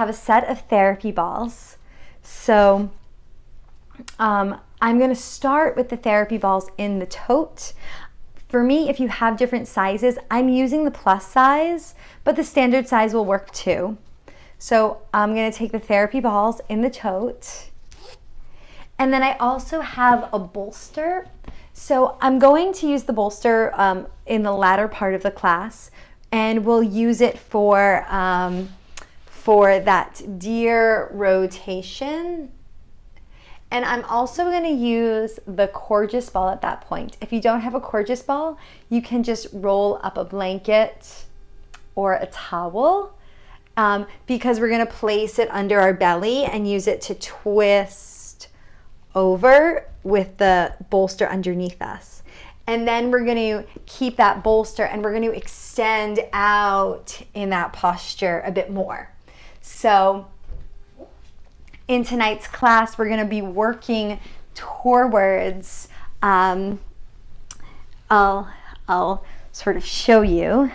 have a set of therapy balls. So I'm going to start with the therapy balls in the tote. For me, if you have different sizes, I'm using the plus size, but the standard size will work too. So I'm going to take the therapy balls in the tote. And then I also have a bolster. So I'm going to use the bolster in the latter part of the class, and we'll use it for that deer rotation. And I'm also going to use the Courgeous ball at that point. If you don't have a Courgeous ball, you can just roll up a blanket or a towel because we're going to place it under our belly and use it to twist over with the bolster underneath us. And then we're going to keep that bolster and we're going to extend out in that posture a bit more. So in tonight's class, we're going to be working towards, I'll sort of show you.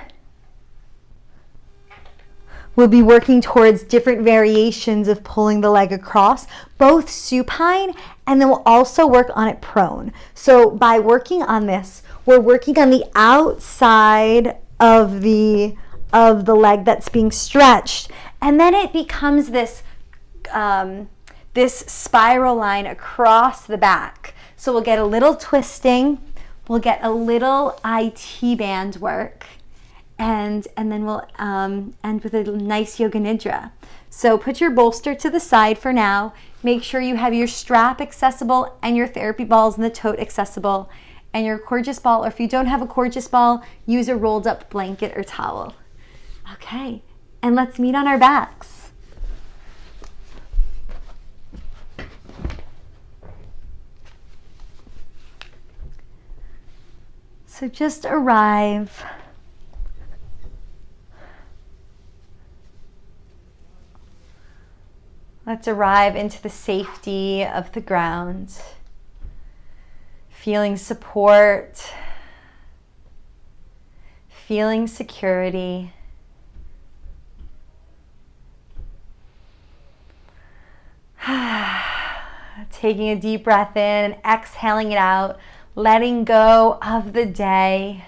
We'll be working towards different variations of pulling the leg across, both supine, and then we'll also work on it prone. So by working on this, we're working on the outside of the leg that's being stretched, and then it becomes this spiral line across the back. So we'll get a little twisting, we'll get a little IT band work, and then we'll end with a nice yoga nidra. So put your bolster to the side for now. Make sure you have your strap accessible and your therapy balls in the tote accessible and your Courgeous ball, or if you don't have a Courgeous ball, use a rolled up blanket or towel. Okay, and let's meet on our backs. So just arrive. Let's arrive into the safety of the ground, feeling support, feeling security. Taking a deep breath in and exhaling it out, letting go of the day,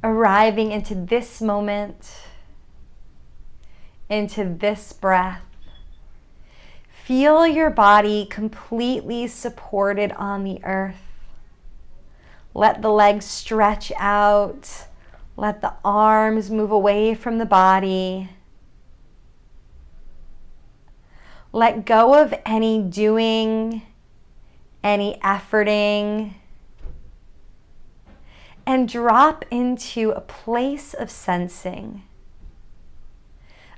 arriving into this moment, into this breath. Feel your body completely supported on the earth. Let the legs stretch out. Let the arms move away from the body. Let go of any doing, any efforting, and drop into a place of sensing,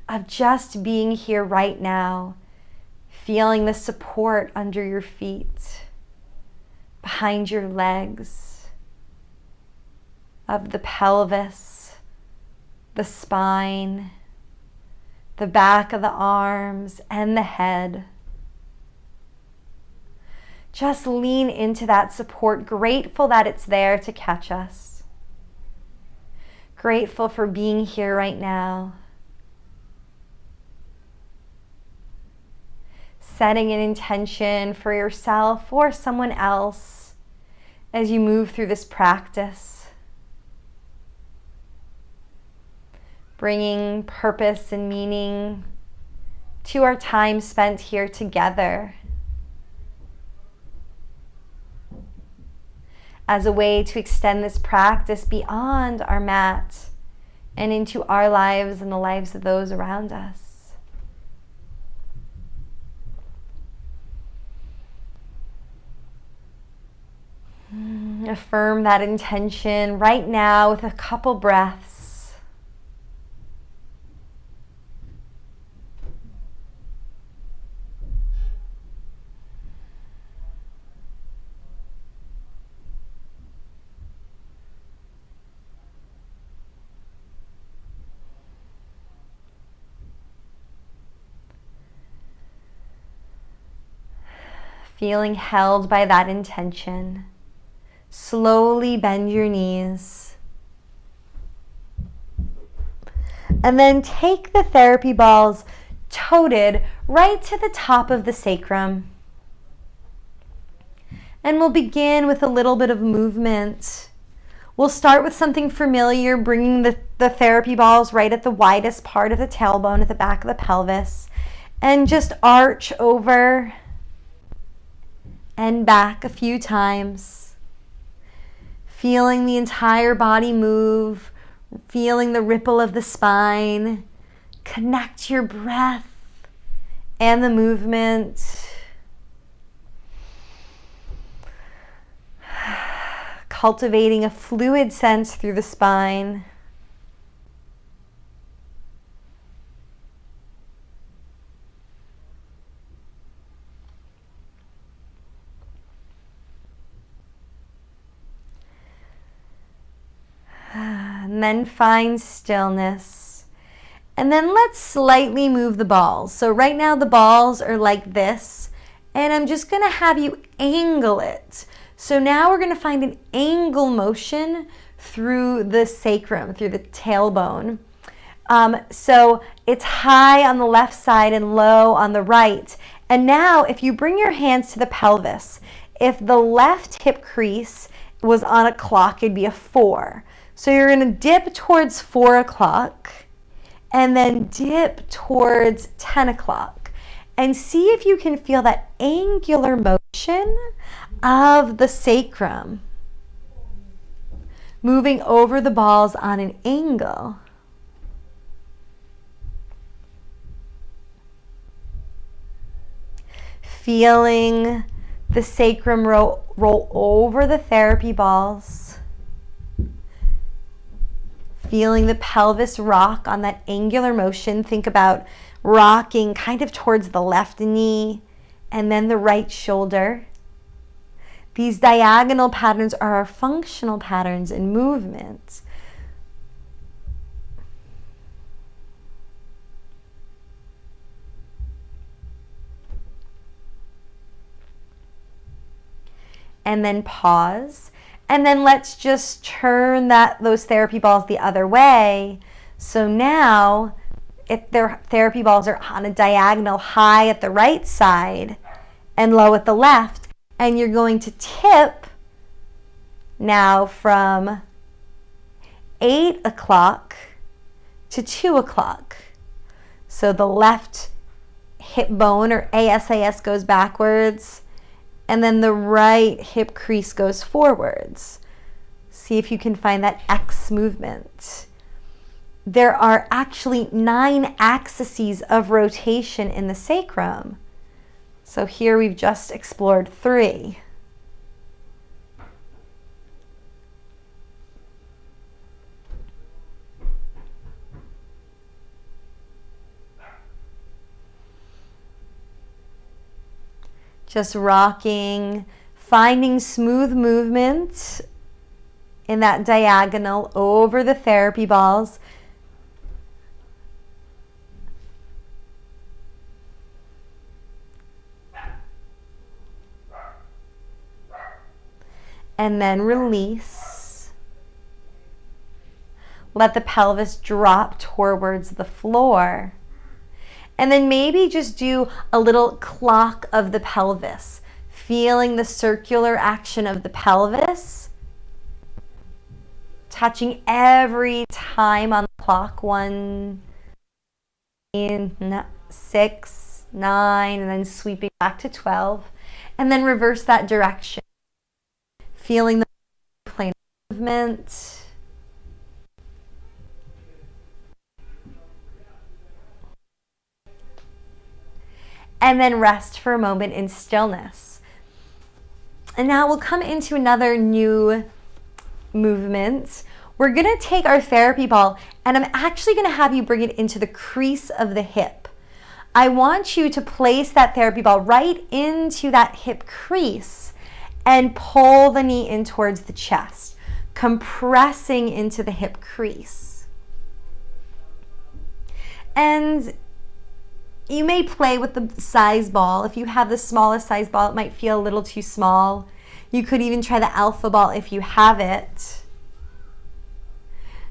of just being here right now, feeling the support under your feet, behind your legs, of the pelvis, the spine, the back of the arms, and the head. Just lean into that support, grateful that it's there to catch us. Grateful for being here right now. Setting an intention for yourself or someone else as you move through this practice. Bringing purpose and meaning to our time spent here together as a way to extend this practice beyond our mat and into our lives and the lives of those around us. Affirm that intention right now with a couple breaths. Feeling held by that intention. Slowly bend your knees. And then take the therapy balls toted right to the top of the sacrum. And we'll begin with a little bit of movement. We'll start with something familiar, bringing the therapy balls right at the widest part of the tailbone at the back of the pelvis. And just arch over and back a few times. Feeling the entire body move, feeling the ripple of the spine. Connect your breath and the movement. Cultivating a fluid sense through the spine. And then find stillness. And then let's slightly move the balls. So right now the balls are like this, and I'm just going to have you angle it. So now we're going to find an angle motion through the sacrum, through the tailbone. So it's high on the left side and low on the right. And now if you bring your hands to the pelvis, if the left hip crease was on a clock, it'd be a 4. So you're going to dip towards 4 o'clock and then dip towards 10 o'clock. And see if you can feel that angular motion of the sacrum moving over the balls on an angle. Feeling the sacrum roll over the therapy balls. Feeling the pelvis rock on that angular motion. Think about rocking kind of towards the left knee and then the right shoulder. These diagonal patterns are our functional patterns in movement. And then pause. And then let's just turn those therapy balls the other way. So now, if their therapy balls are on a diagonal, high at the right side and low at the left, and you're going to tip now from 8 o'clock to 2 o'clock. So the left hip bone or ASAS goes backwards, and then the right hip crease goes forwards. See if you can find that X movement. There are actually 9 axes of rotation in the sacrum. So here we've just explored 3. Just rocking, finding smooth movement in that diagonal over the therapy balls. And then release. Let the pelvis drop towards the floor. And then maybe just do a little clock of the pelvis, feeling the circular action of the pelvis, touching every time on the clock. 1, 6, 9, and then sweeping back to 12. And then reverse that direction, feeling the plane movement. And then rest for a moment in stillness. And now we'll come into another new movement. We're gonna take our therapy ball and I'm actually gonna have you bring it into the crease of the hip. I want you to place that therapy ball right into that hip crease and pull the knee in towards the chest, compressing into the hip crease. And you may play with the size ball. If you have the smallest size ball, it might feel a little too small. You could even try the alpha ball if you have it.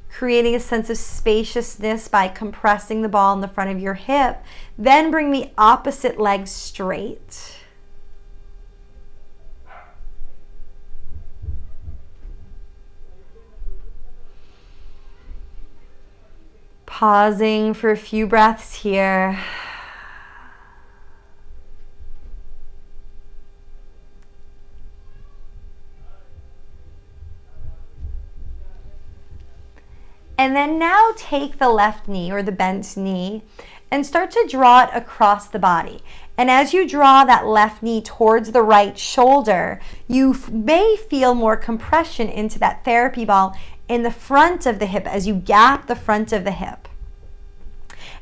creating a sense of spaciousness by compressing the ball in the front of your hip. Then bring the opposite leg straight. Pausing for a few breaths here. And then now take the left knee or the bent knee and start to draw it across the body. And as you draw that left knee towards the right shoulder, you may feel more compression into that therapy ball in the front of the hip as you gap the front of the hip.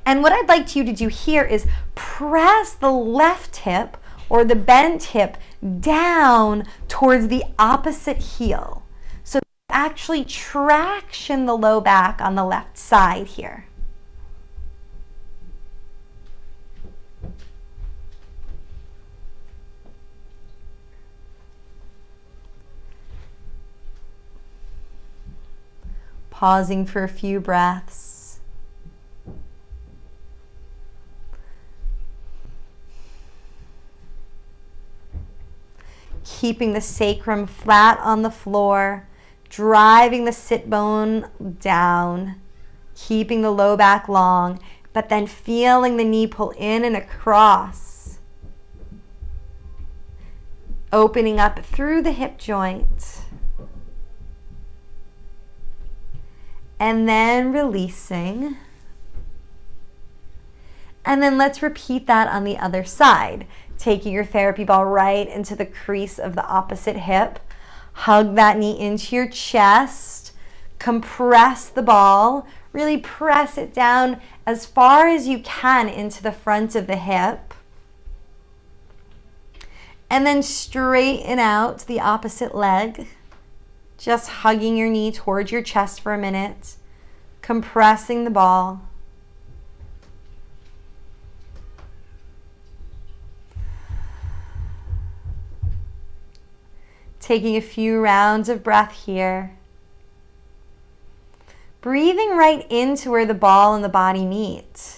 And what I'd like you to do here is press the left hip or the bent hip down towards the opposite heel. So actually traction the low back on the left side here. Pausing for a few breaths. Keeping the sacrum flat on the floor, driving the sit bone down, keeping the low back long, but then feeling the knee pull in and across. Opening up through the hip joint. And then releasing. And then let's repeat that on the other side. Taking your therapy ball right into the crease of the opposite hip. Hug that knee into your chest. Compress the ball. Really press it down as far as you can into the front of the hip. And then straighten out the opposite leg. Just hugging your knee towards your chest for a minute. Compressing the ball. Taking a few rounds of breath here. Breathing right into where the ball and the body meet.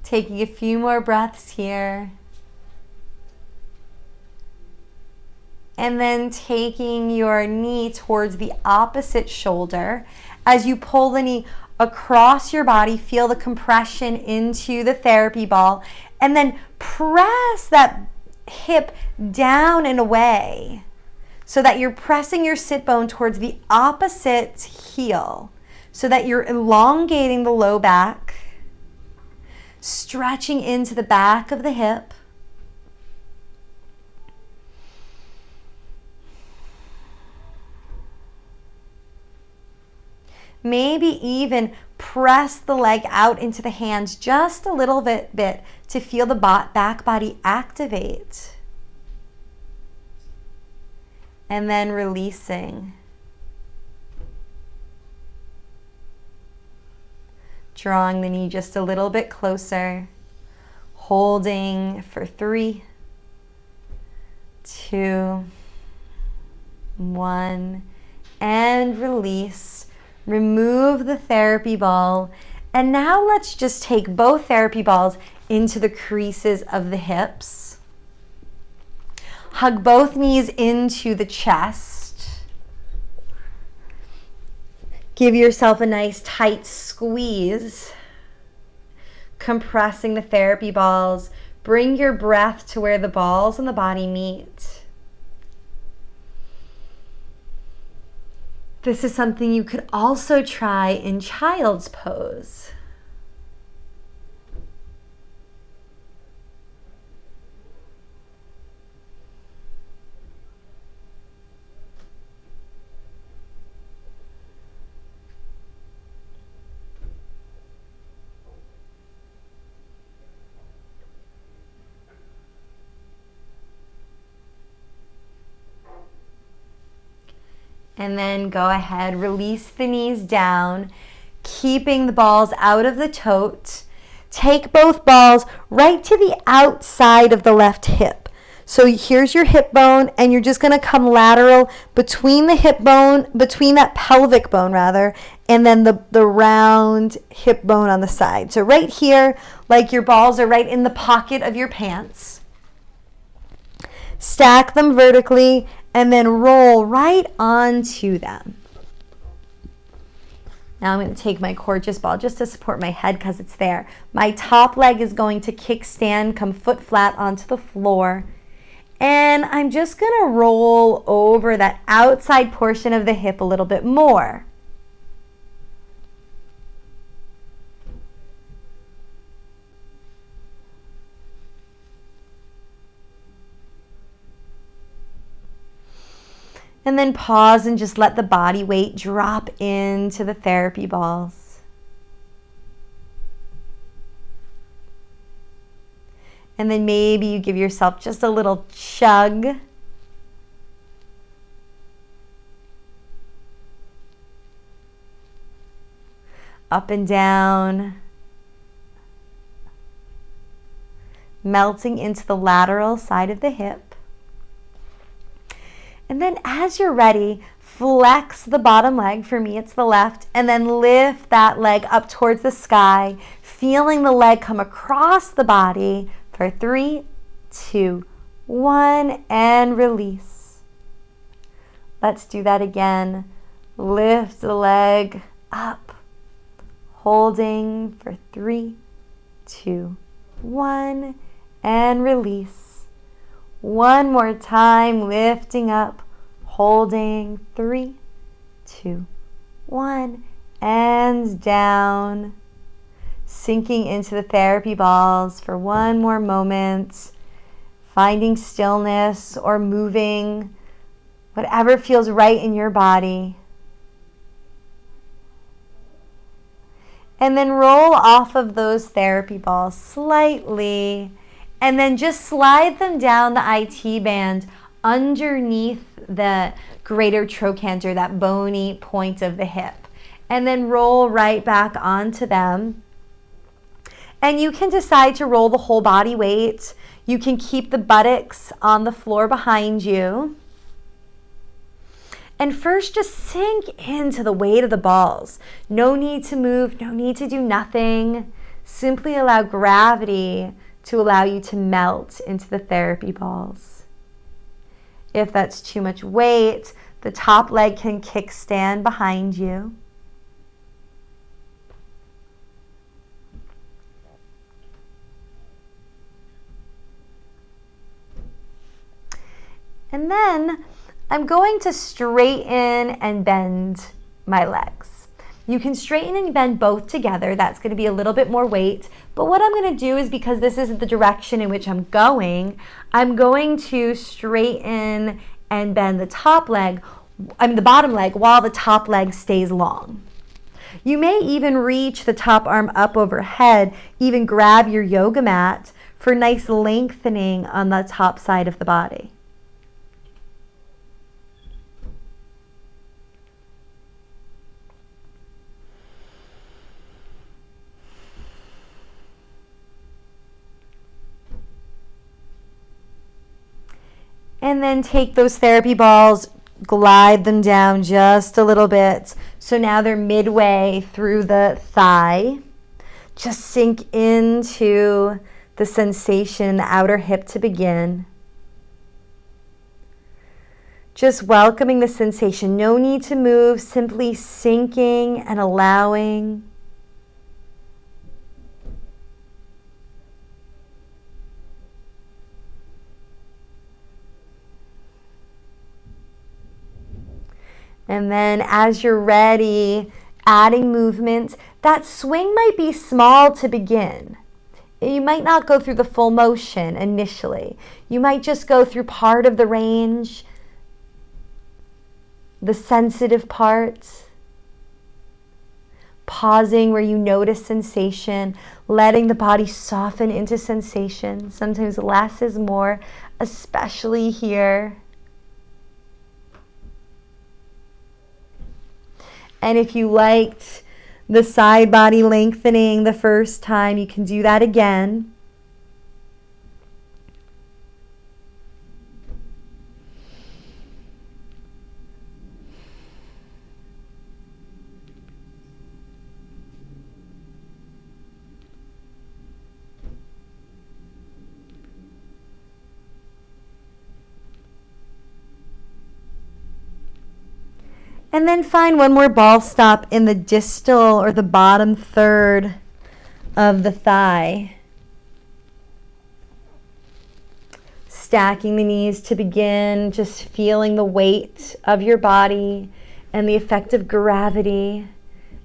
Taking a few more breaths here. And then taking your knee towards the opposite shoulder. As you pull the knee across your body, feel the compression into the therapy ball. And then press that hip down and away so that you're pressing your sit bone towards the opposite heel so that you're elongating the low back. Stretching into the back of the hip. Maybe even press the leg out into the hands just a little bit to feel the back body activate. And then releasing. Drawing the knee just a little bit closer. Holding for 3, 2, 1. And release. Remove the therapy ball. And now let's just take both therapy balls into the creases of the hips. Hug both knees into the chest. Give yourself a nice tight squeeze. Compressing the therapy balls. Bring your breath to where the balls and the body meet. This is something you could also try in child's pose. And then go ahead, release the knees down, keeping the balls out of the tote. Take both balls right to the outside of the left hip. So here's your hip bone, and you're just gonna come lateral between the hip bone, between that pelvic bone rather, and then the round hip bone on the side. So right here, like your balls are right in the pocket of your pants. Stack them vertically and then roll right onto them. Now I'm going to take my gorgeous ball just to support my head because it's there. My top leg is going to kickstand, come foot flat onto the floor. And I'm just going to roll over that outside portion of the hip a little bit more. And then pause and just let the body weight drop into the therapy balls. And then maybe you give yourself just a little chug. Up and down. Melting into the lateral side of the hip. And then as you're ready, flex the bottom leg. For me, it's the left. And then lift that leg up towards the sky, feeling the leg come across the body for 3, 2, 1, and release. Let's do that again. Lift the leg up, holding for 3, 2, 1, and release. One more time, lifting up, holding, 3, 2, 1, and down. Sinking into the therapy balls for one more moment, finding stillness or moving, whatever feels right in your body. And then roll off of those therapy balls slightly. And then just slide them down the IT band underneath the greater trochanter, that bony point of the hip. And then roll right back onto them. And you can decide to roll the whole body weight. You can keep the buttocks on the floor behind you. And first, just sink into the weight of the balls. No need to move, no need to do nothing. Simply allow gravity to allow you to melt into the therapy balls. If that's too much weight, the top leg can kickstand behind you. And then I'm going to straighten and bend my legs. You can straighten and bend both together. That's going to be a little bit more weight. But what I'm going to do is, because this is the direction in which I'm going to straighten and bend the the bottom leg while the top leg stays long. You may even reach the top arm up overhead, even grab your yoga mat for nice lengthening on the top side of the body. And then take those therapy balls, glide them down just a little bit. So now they're midway through the thigh. Just sink into the sensation in the outer hip to begin. Just welcoming the sensation. No need to move, simply sinking and allowing. And then as you're ready, adding movement. That swing might be small to begin. You might not go through the full motion initially. You might just go through part of the range, the sensitive parts. Pausing where you notice sensation, letting the body soften into sensation. Sometimes less is more, especially here. And if you liked the side body lengthening the first time, you can do that again. And then find one more ball stop in the distal or the bottom third of the thigh. Stacking the knees to begin, just feeling the weight of your body and the effect of gravity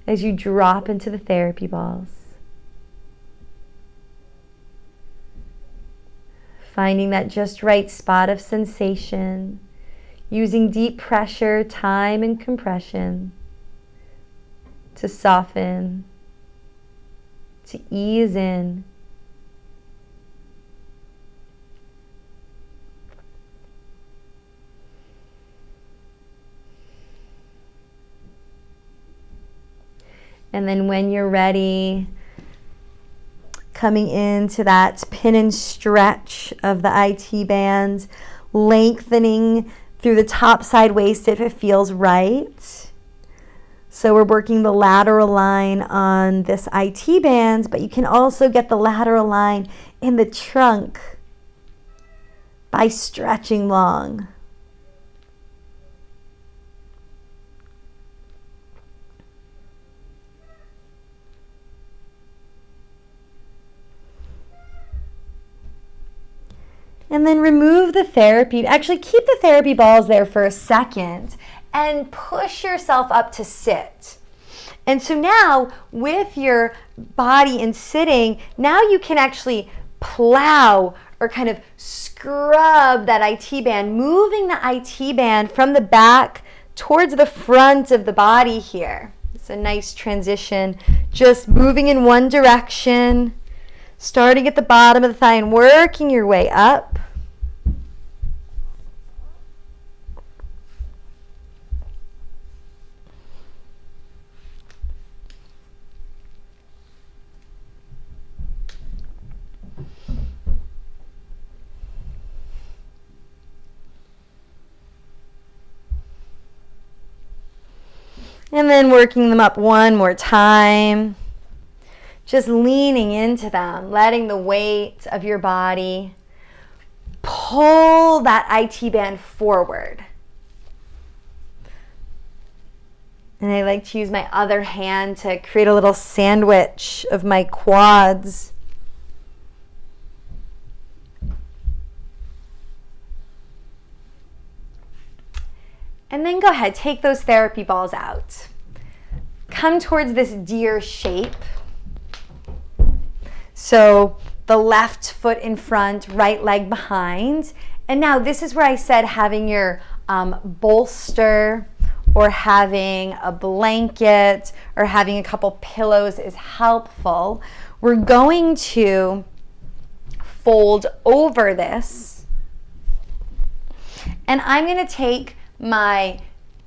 as you drop into the therapy balls. Finding that just right spot of sensation. Using deep pressure, time, and compression to soften, to ease in. And then when you're ready, coming into that pin and stretch of the IT band, lengthening through the top side waist if it feels right. So we're working the lateral line on this IT band, but you can also get the lateral line in the trunk by stretching long. And then remove the therapy. Actually, keep the therapy balls there for a second and push yourself up to sit. And so now with your body in sitting, now you can actually plow or kind of scrub that IT band, moving the IT band from the back towards the front of the body here. It's a nice transition, just moving in one direction, starting at the bottom of the thigh and working your way up. And then working them up one more time. Just leaning into them, letting the weight of your body pull that IT band forward. And I like to use my other hand to create a little sandwich of my quads. And then go ahead, take those therapy balls out. Come towards this deer shape. So the left foot in front, right leg behind. And now this is where I said having your bolster or having a blanket or having a couple pillows is helpful. We're going to fold over this. And I'm going to take my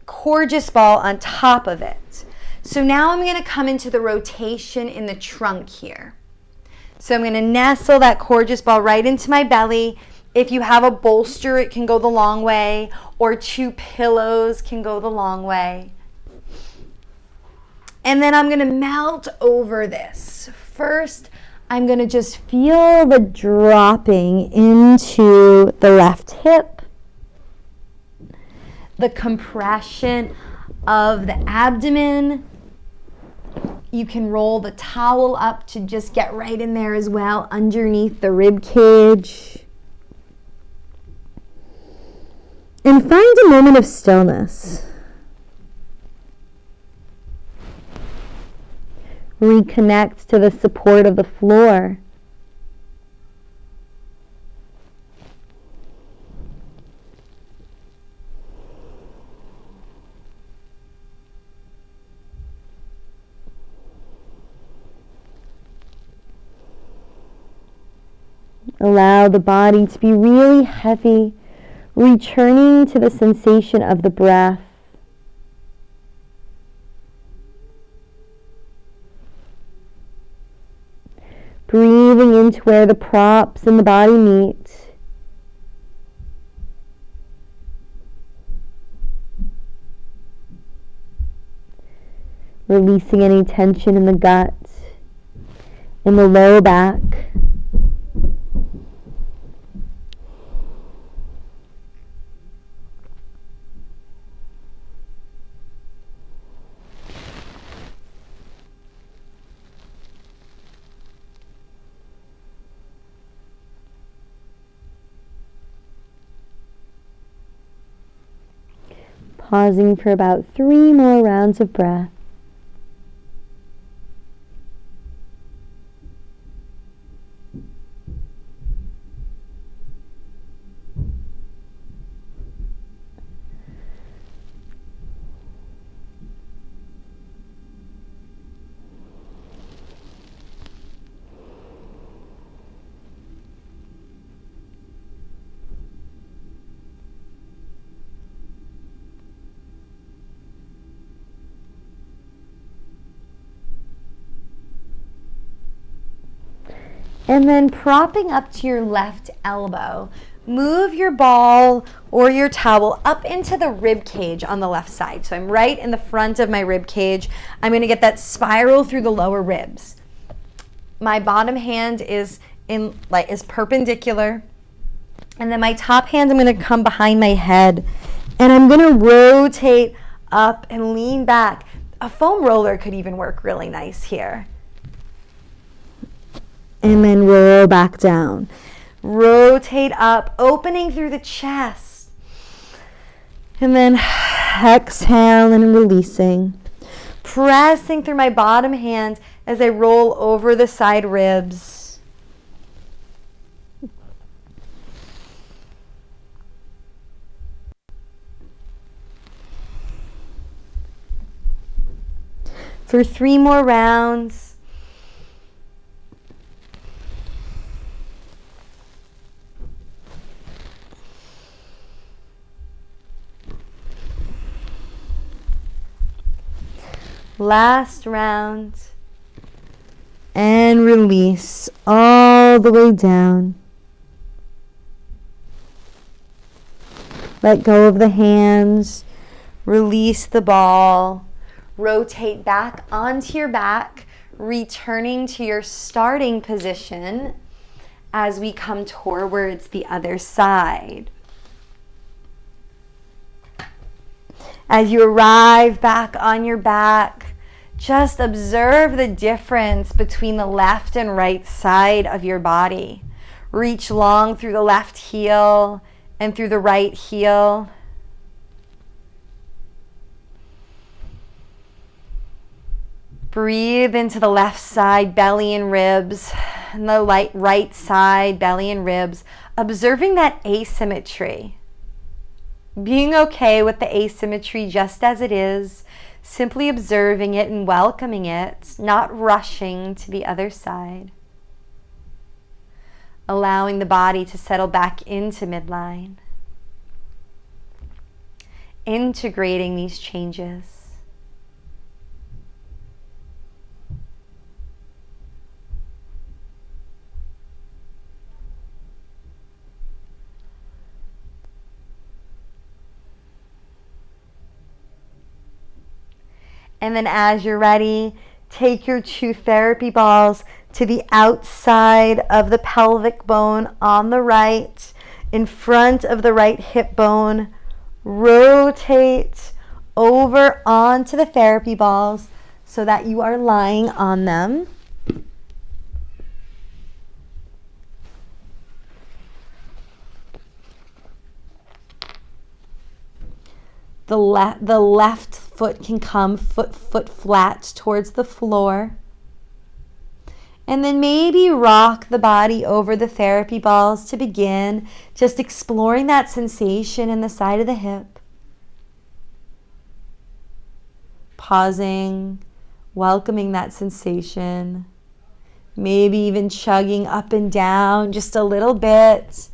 Coregeous ball on top of it. So now I'm going to come into the rotation in the trunk here. So I'm going to nestle that Coregeous ball right into my belly. If you have a bolster, it can go the long way, or two pillows can go the long way. And then I'm going to melt over this. First, I'm going to just feel the dropping into the left hip. The compression of the abdomen. You can roll the towel up to just get right in there as well, underneath the rib cage. And find a moment of stillness. Reconnect to the support of the floor. Allow the body to be really heavy, returning to the sensation of the breath. Breathing into where the props in the body meet. Releasing any tension in the gut, in the low back. Pausing for about 3 more rounds of breath. And then propping up to your left elbow, move your ball or your towel up into the rib cage on the left side. So I'm right in the front of my rib cage. I'm going to get that spiral through the lower ribs. My bottom hand is perpendicular, and then my top hand, I'm going to come behind my head, and I'm going to rotate up and lean back. A foam roller could even work really nice here. And then roll back down. Rotate up, opening through the chest. And then exhale and releasing. Pressing through my bottom hand as I roll over the side ribs. For 3 more rounds. Last round, and release all the way down. Let go of the hands, release the ball, rotate back onto your back, returning to your starting position as we come towards the other side. As you arrive back on your back, just observe the difference between the left and right side of your body. Reach long through the left heel and through the right heel. Breathe into the left side, belly and ribs, and the right side, belly and ribs, observing that asymmetry. Being okay with the asymmetry just as it is, simply observing it and welcoming it, not rushing to the other side. Allowing the body to settle back into midline. Integrating these changes. And then as you're ready, take your 2 therapy balls to the outside of the pelvic bone on the right, in front of the right hip bone. Rotate over onto the therapy balls so that you are lying on them. The left foot can come foot flat towards the floor. And then maybe rock the body over the therapy balls to begin, just exploring that sensation in the side of the hip. Pausing, welcoming that sensation. Maybe even chugging up and down just a little bit.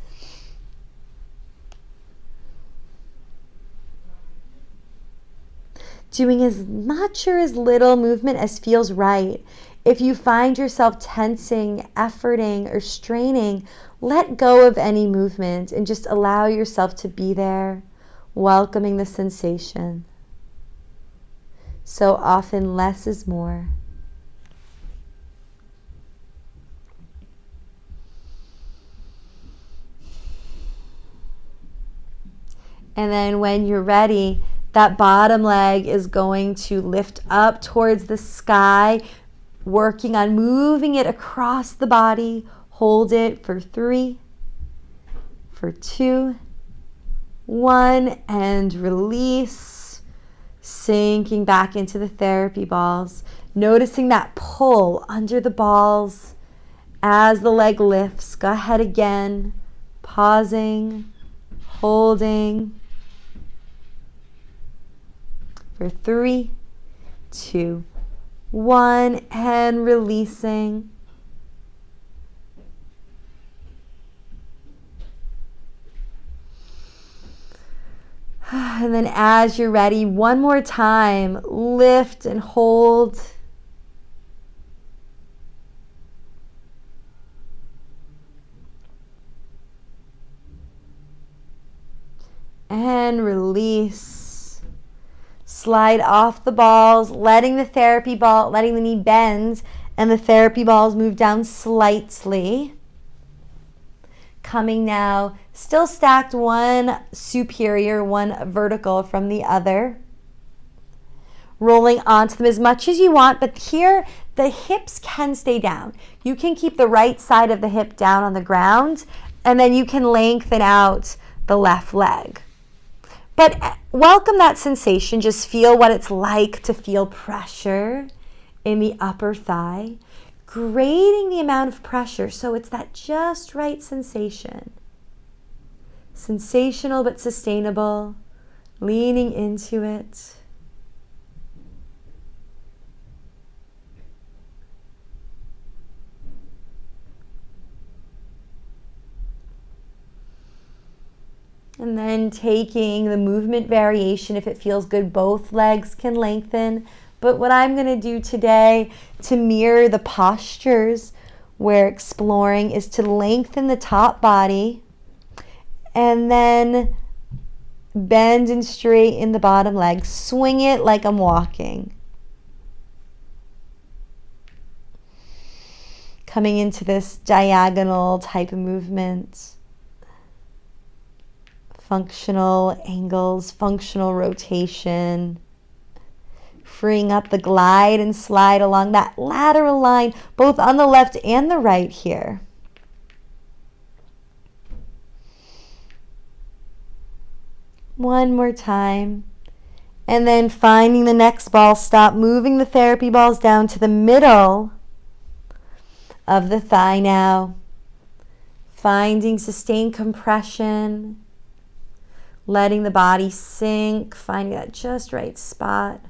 Doing as much or as little movement as feels right. If you find yourself tensing, efforting, or straining, let go of any movement and just allow yourself to be there, welcoming the sensation. So often less is more. And then when you're ready, that bottom leg is going to lift up towards the sky, working on moving it across the body. Hold it for 3, for 2, 1, and release. Sinking back into the therapy balls. Noticing that pull under the balls as the leg lifts. Go ahead again. Pausing, holding. For 3, 2, 1, and releasing. And then as you're ready, one more time, lift and hold. And release. Slide off the balls, letting the knee bend and the therapy balls move down slightly. Coming now, still stacked, one superior, one vertical from the other. Rolling onto them as much as you want, but here the hips can stay down. You can keep the right side of the hip down on the ground, and then you can lengthen out the left leg. But welcome that sensation. Just feel what it's like to feel pressure in the upper thigh, grading the amount of pressure so it's that just right sensation. Sensational but sustainable, leaning into it. And then taking the movement variation, if it feels good, both legs can lengthen. But what I'm going to do today to mirror the postures we're exploring is to lengthen the top body and then bend and straighten the bottom leg. Swing it like I'm walking. Coming into this diagonal type of movement. Functional angles, functional rotation. Freeing up the glide and slide along that lateral line, both on the left and the right here. One more time. And then finding the next ball stop, moving the therapy balls down to the middle of the thigh now. Finding sustained compression. Letting the body sink, finding that just right spot.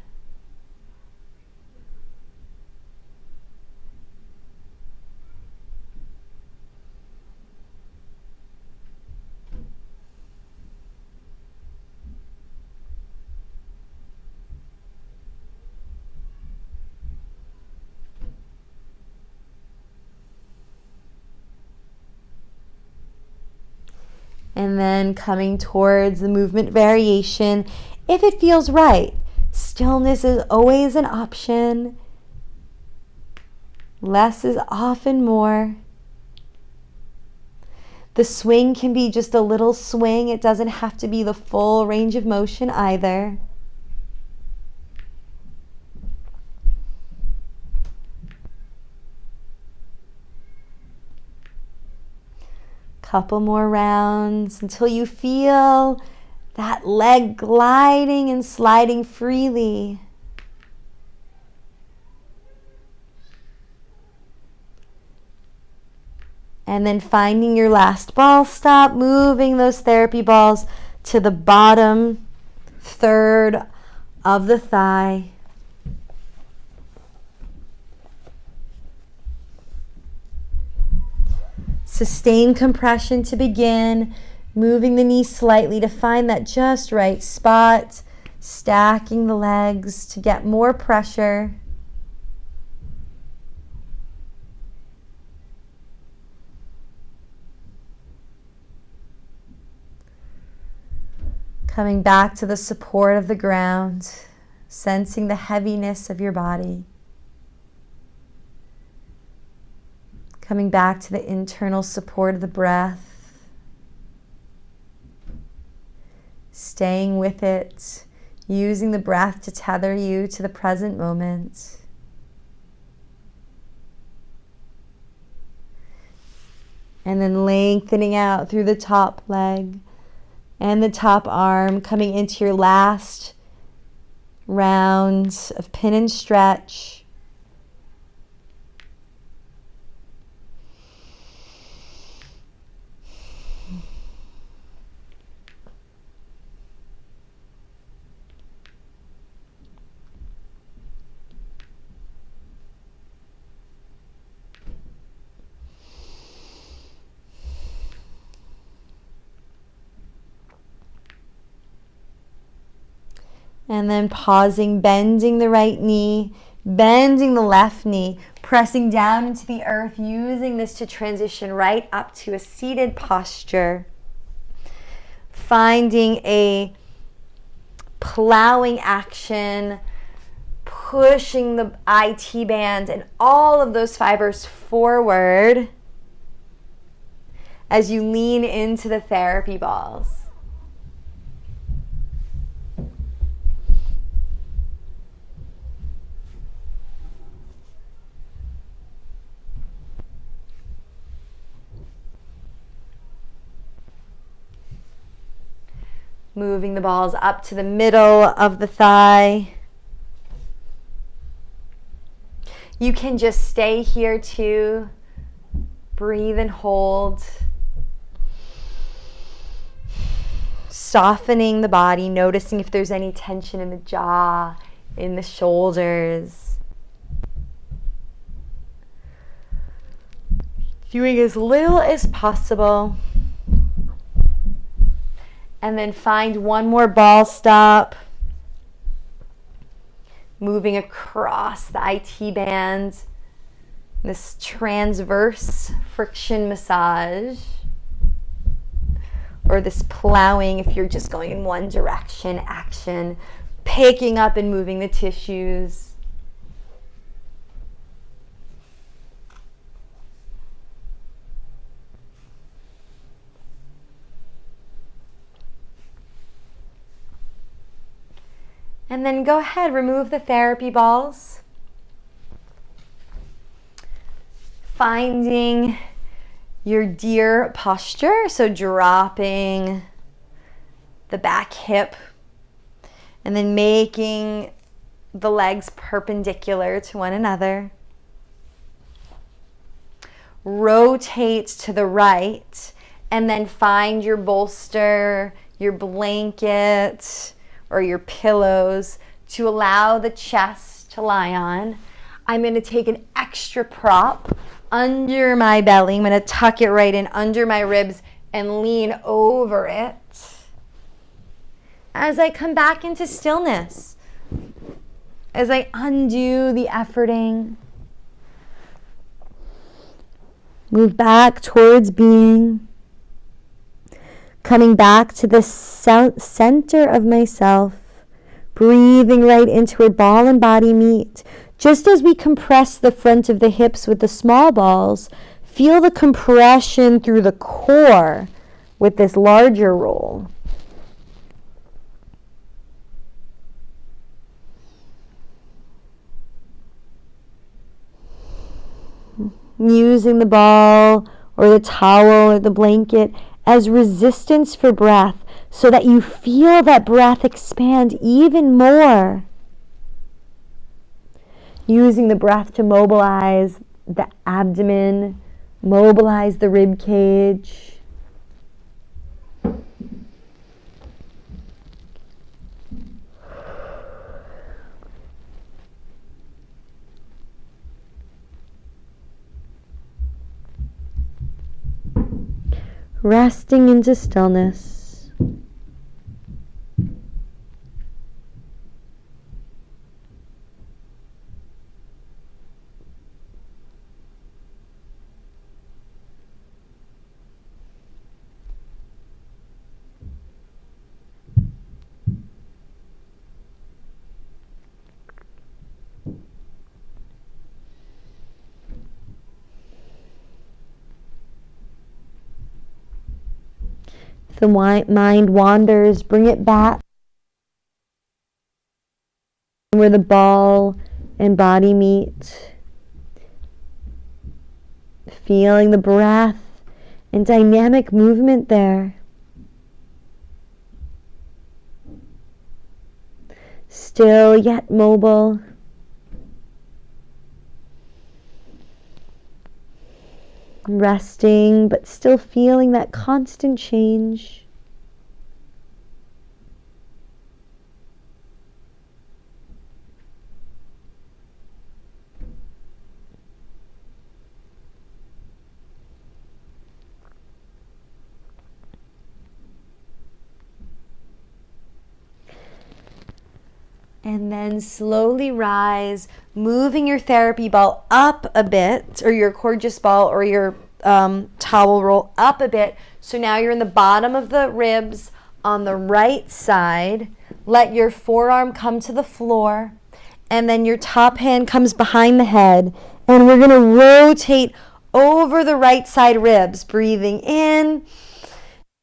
And then coming towards the movement variation, if it feels right. Stillness is always an option. Less is often more. The swing can be just a little swing. It doesn't have to be the full range of motion either. Couple more rounds until you feel that leg gliding and sliding freely. And then finding your last ball stop, moving those therapy balls to the bottom third of the thigh. Sustain compression to begin, moving the knee slightly to find that just right spot, stacking the legs to get more pressure. Coming back to the support of the ground, sensing the heaviness of your body. Coming back to the internal support of the breath. Staying with it, using the breath to tether you to the present moment. And then lengthening out through the top leg and the top arm, coming into your last round of pin and stretch. And then pausing, bending the right knee, bending the left knee, pressing down into the earth, using this to transition right up to a seated posture. Finding a plowing action, pushing the IT band and all of those fibers forward as you lean into the therapy balls. Moving the balls up to the middle of the thigh. You can just stay here too. Breathe and hold. Softening the body, noticing if there's any tension in the jaw, in the shoulders. Doing as little as possible. And then find one more ball stop. Moving across the IT band. This transverse friction massage. Or this plowing if you're just going in one direction action. Picking up and moving the tissues. And then go ahead, remove the therapy balls. Finding your deer posture, so dropping the back hip and then making the legs perpendicular to one another. Rotate to the right and then find your bolster, your blanket, or your pillows to allow the chest to lie on. I'm going to take an extra prop under my belly. I'm going to tuck it right in under my ribs and lean over it as I come back into stillness, as I undo the efforting. Move back towards being. Coming back to the center of myself, breathing right into where ball and body meet. Just as we compress the front of the hips with the small balls, feel the compression through the core with this larger roll. Using the ball or the towel or the blanket as resistance for breath so that you feel that breath expand even more. Using the breath to mobilize the abdomen, mobilize the rib cage. Resting into stillness. the mind wanders, bring it back where the ball and body meet. Feeling the breath and dynamic movement there. Still yet mobile. Resting, but still feeling that constant change. And then slowly rise, moving your therapy ball up a bit, or your gorgeous ball or your towel roll up a bit. So now you're in the bottom of the ribs on the right side. Let your forearm come to the floor. And then your top hand comes behind the head. And we're going to rotate over the right side ribs, breathing in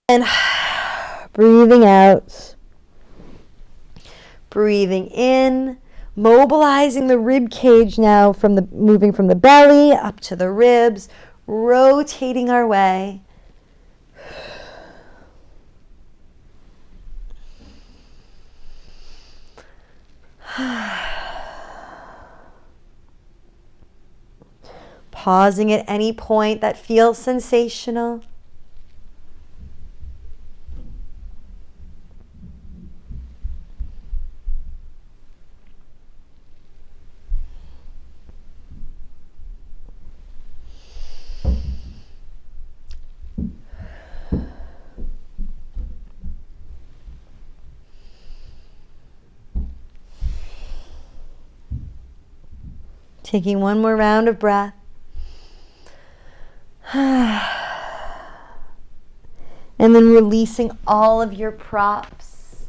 and breathing out. Breathing in, mobilizing the rib cage now, moving from the belly up to the ribs, rotating our way. Pausing at any point that feels sensational. Taking one more round of breath. And then releasing all of your props.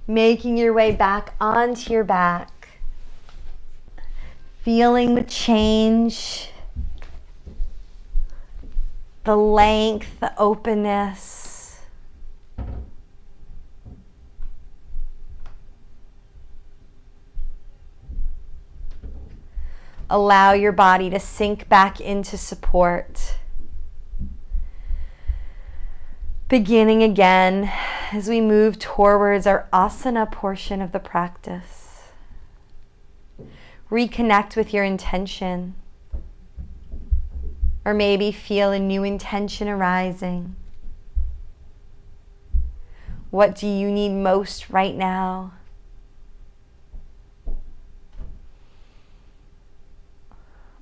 Making your way back onto your back. Feeling the change. The length, the openness. Allow your body to sink back into support. Beginning again as we move towards our asana portion of the practice. Reconnect with your intention. Or maybe feel a new intention arising. What do you need most right now?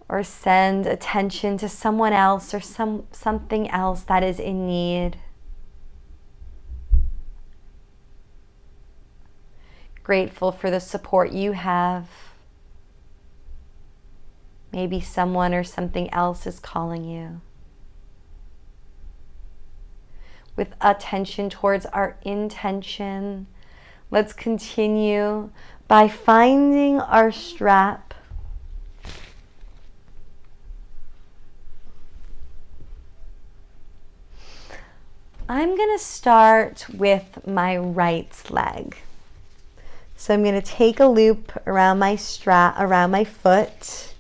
Or send attention to someone else or something else that is in need. Grateful for the support you have. Maybe someone or something else is calling you. With attention towards our intention, let's continue by finding our strap. I'm going to start with my right leg. So I'm going to take a loop around my around my foot,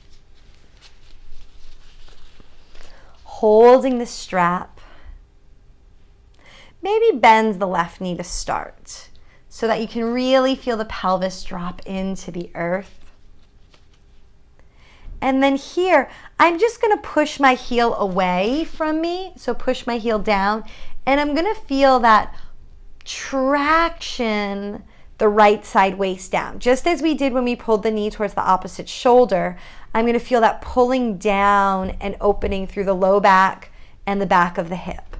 holding the strap. Maybe bend the left knee to start so that you can really feel the pelvis drop into the earth. And then here, I'm just going to push my heel away from me. So push my heel down. And I'm going to feel that traction, the right side waist down. Just as we did when we pulled the knee towards the opposite shoulder, I'm going to feel that pulling down and opening through the low back and the back of the hip.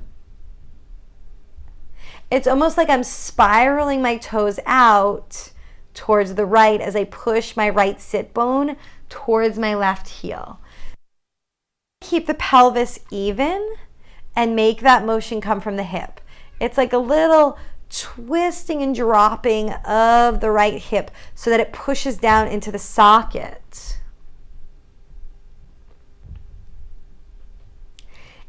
It's almost like I'm spiraling my toes out towards the right as I push my right sit bone towards my left heel. Keep the pelvis even and make that motion come from the hip. It's like a little twisting and dropping of the right hip so that it pushes down into the socket.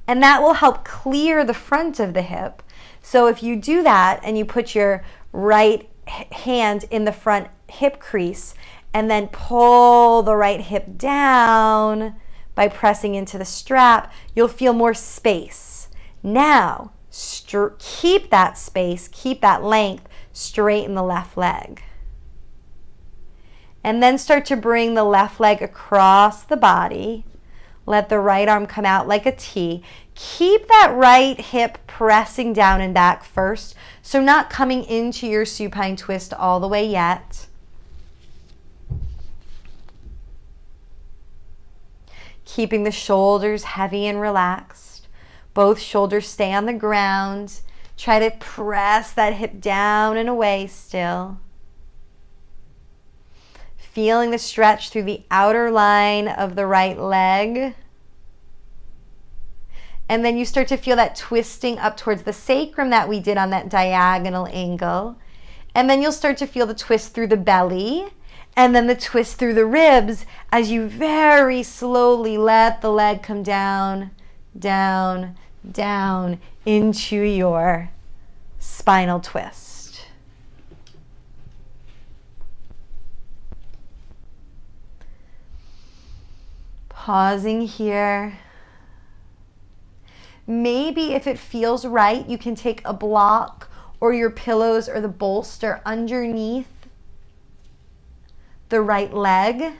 And that will help clear the front of the hip. So if you do that and you put your right hand in the front hip crease and then pull the right hip down by pressing into the strap, you'll feel more space. Now, keep that space, keep that length, straighten the left leg. And then start to bring the left leg across the body. Let the right arm come out like a T. Keep that right hip pressing down and back first, so not coming into your supine twist all the way yet. Keeping the shoulders heavy and relaxed. Both shoulders stay on the ground. Try to press that hip down and away still. Feeling the stretch through the outer line of the right leg. And then you start to feel that twisting up towards the sacrum that we did on that diagonal angle. And then you'll start to feel the twist through the belly and then the twist through the ribs as you very slowly let the leg come down, down, down into your spinal twist. Pausing here. Maybe if it feels right, you can take a block or your pillows or the bolster underneath the right leg.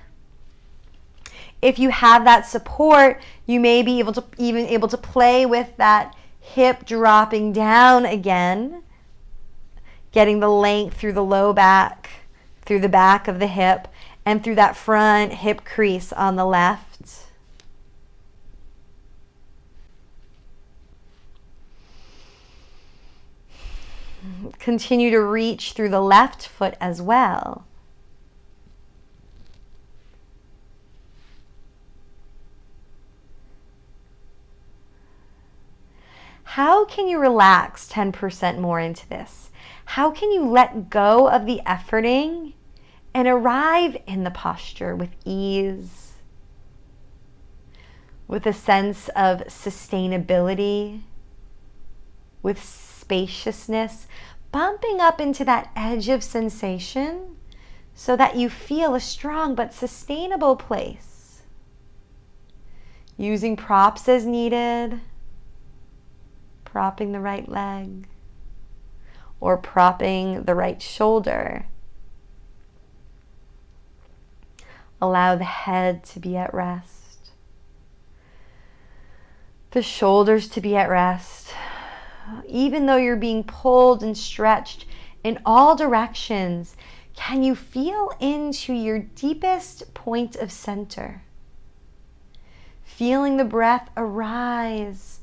If you have that support, you may be able to play with that hip dropping down again, getting the length through the low back, through the back of the hip, and through that front hip crease on the left. Continue to reach through the left foot as well. How can you relax 10% more into this? How can you let go of the efforting and arrive in the posture with ease, with a sense of sustainability, with spaciousness, bumping up into that edge of sensation so that you feel a strong but sustainable place. Using props as needed, propping the right leg or propping the right shoulder. Allow the head to be at rest, the shoulders to be at rest. Even though you're being pulled and stretched in all directions, can you feel into your deepest point of center? Feeling the breath arise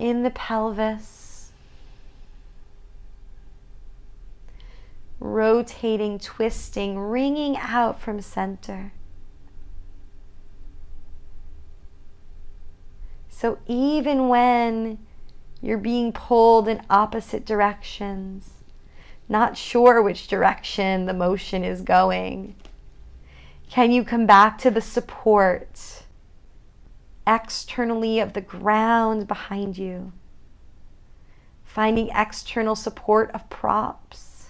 in the pelvis, rotating, twisting, ringing out from center. So even when you're being pulled in opposite directions, not sure which direction the motion is going, can you come back to the support externally of the ground behind you? Finding external support of props,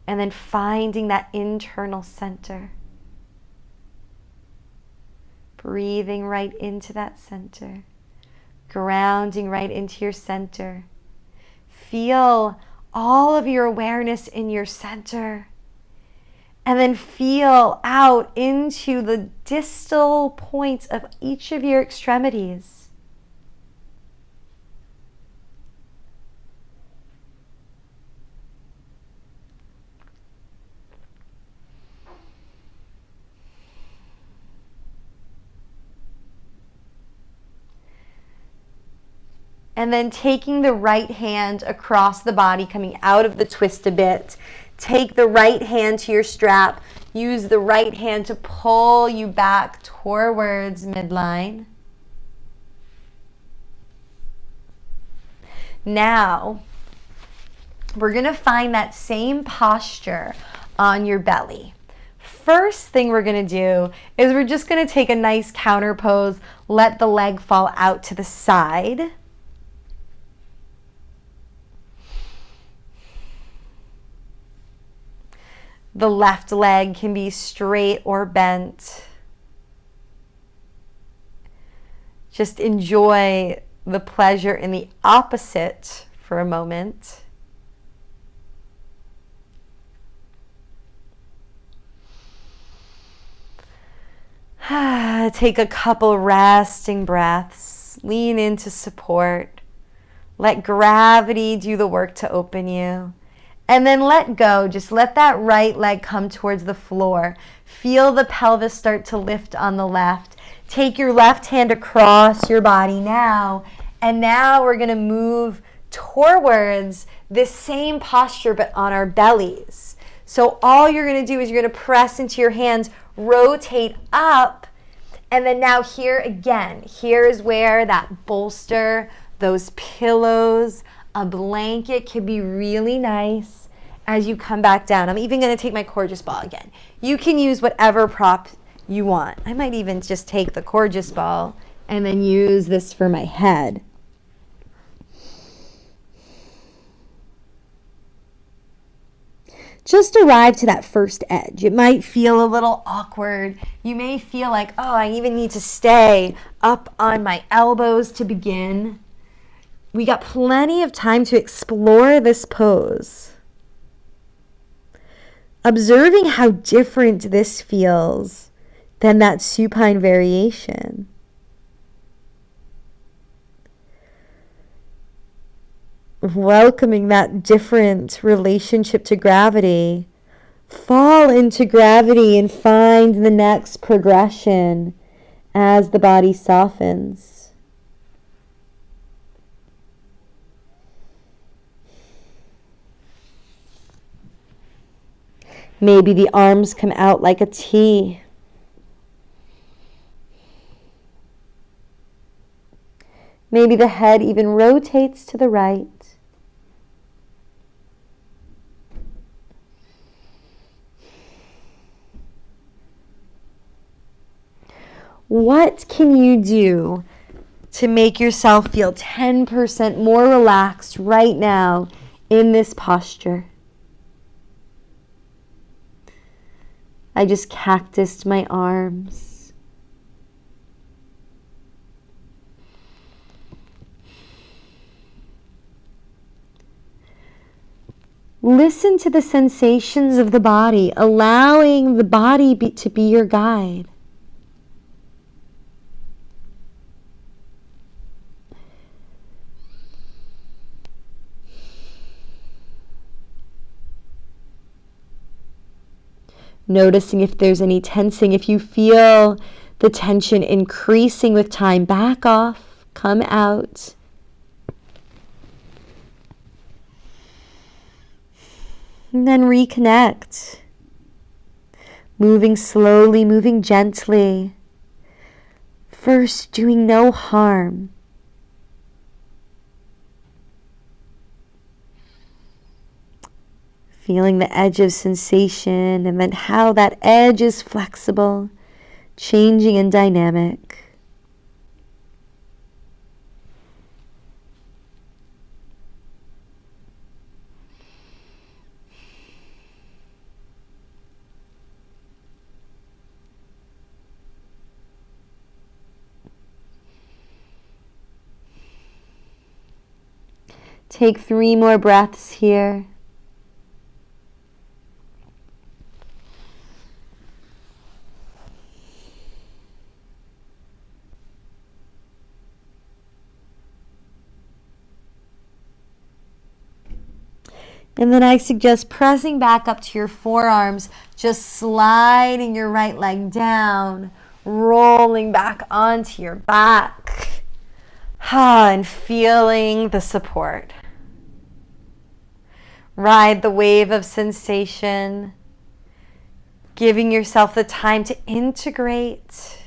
and then finding that internal center. Breathing right into that center, grounding right into your center. Feel all of your awareness in your center, and then feel out into the distal points of each of your extremities. And then taking the right hand across the body, coming out of the twist a bit. Take the right hand to your strap. Use the right hand to pull you back towards midline. Now, we're going to find that same posture on your belly. first thing we're going to do is we're just going to take a nice counter pose, let the leg fall out to the side. The left leg can be straight or bent. Just enjoy the pleasure in the opposite for a moment. Take a couple resting breaths. Lean into support. Let gravity do the work to open you. And then let go. Just let that right leg come towards the floor. Feel the pelvis start to lift on the left. Take your left hand across your body now. And now we're going to move towards this same posture but on our bellies. So all you're going to do is you're going to press into your hands, rotate up, and then now here again. Here is where that bolster, those pillows, a blanket can be really nice as you come back down. I'm even going to take my Coregeous ball again. You can use whatever prop you want. I might even just take the Coregeous ball and then use this for my head. Just arrive to that first edge. It might feel a little awkward. You may feel like, oh, I even need to stay up on my elbows to begin. We got plenty of time to explore this pose. Observing how different this feels than that supine variation. Welcoming that different relationship to gravity. Fall into gravity and find the next progression as the body softens. Maybe the arms come out like a T. Maybe the head even rotates to the right. What can you do to make yourself feel 10% more relaxed right now in this posture? I just cactused my arms. Listen to the sensations of the body, allowing the body to be your guide. Noticing if there's any tensing. If you feel the tension increasing with time, back off, come out. And then reconnect. Moving slowly, moving gently. First, doing no harm. Feeling the edge of sensation and then how that edge is flexible, changing and dynamic. Take 3 more breaths here. And then I suggest pressing back up to your forearms, just sliding your right leg down, rolling back onto your back, and feeling the support. Ride the wave of sensation, giving yourself the time to integrate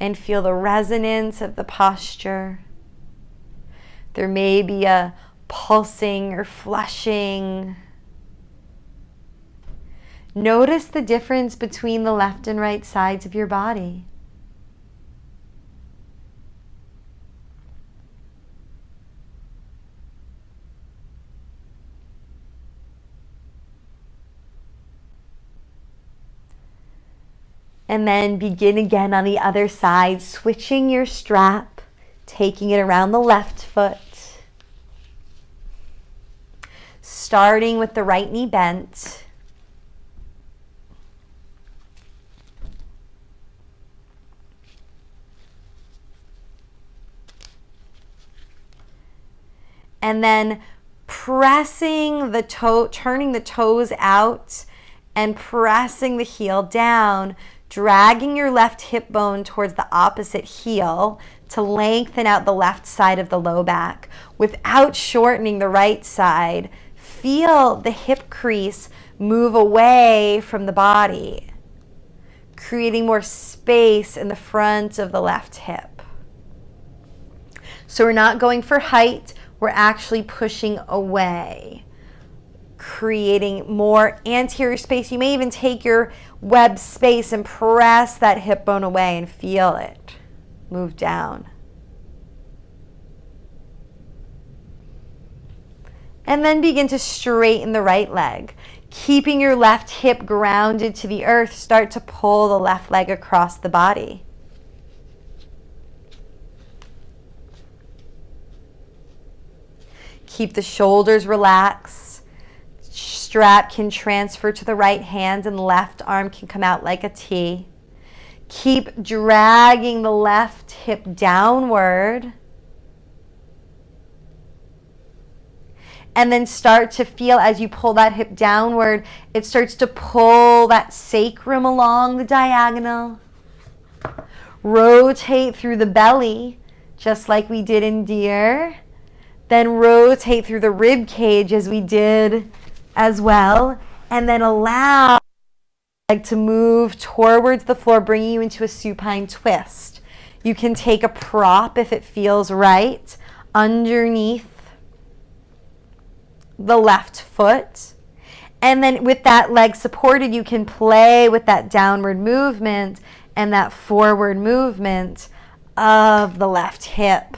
and feel the resonance of the posture. There may be a pulsing or flushing. Notice the difference between the left and right sides of your body. And then begin again on the other side, switching your strap, taking it around the left foot. Starting with the right knee bent. And then pressing the toe, turning the toes out and pressing the heel down, dragging your left hip bone towards the opposite heel to lengthen out the left side of the low back without shortening the right side. Feel the hip crease move away from the body, creating more space in the front of the left hip. So we're not going for height, we're actually pushing away, creating more anterior space. You may even take your web space and press that hip bone away and feel it move down. And then begin to straighten the right leg. Keeping your left hip grounded to the earth, start to pull the left leg across the body. Keep the shoulders relaxed. Strap can transfer to the right hand and left arm can come out like a T. Keep dragging the left hip downward. And then start to feel as you pull that hip downward, it starts to pull that sacrum along the diagonal. Rotate through the belly, just like we did in deer. Then rotate through the rib cage as we did as well. And then allow the leg to move towards the floor, bringing you into a supine twist. You can take a prop if it feels right underneath the left foot. And then with that leg supported, you can play with that downward movement and that forward movement of the left hip.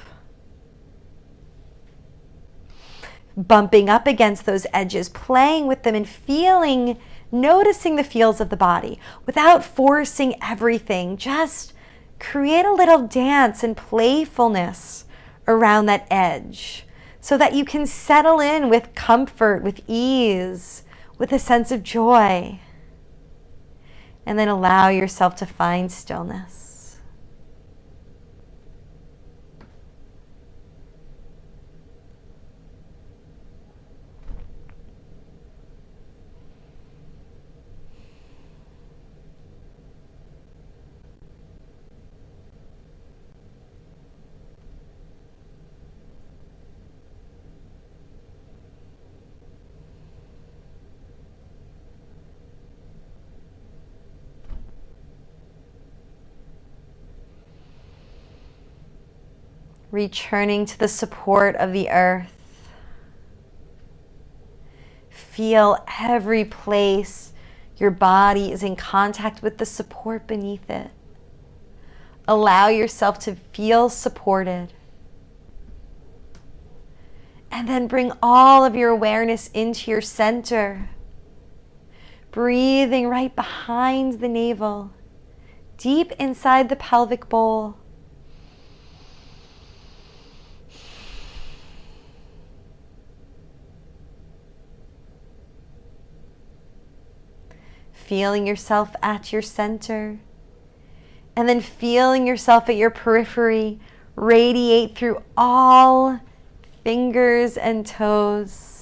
Bumping up against those edges, playing with them and feeling, noticing the feels of the body without forcing everything. Just create a little dance and playfulness around that edge so that you can settle in with comfort, with ease, with a sense of joy. And then allow yourself to find stillness. Returning to the support of the earth. Feel every place your body is in contact with the support beneath it. Allow yourself to feel supported. And then bring all of your awareness into your center. Breathing right behind the navel, deep inside the pelvic bowl. Feeling yourself at your center, and then feeling yourself at your periphery radiate through all fingers and toes.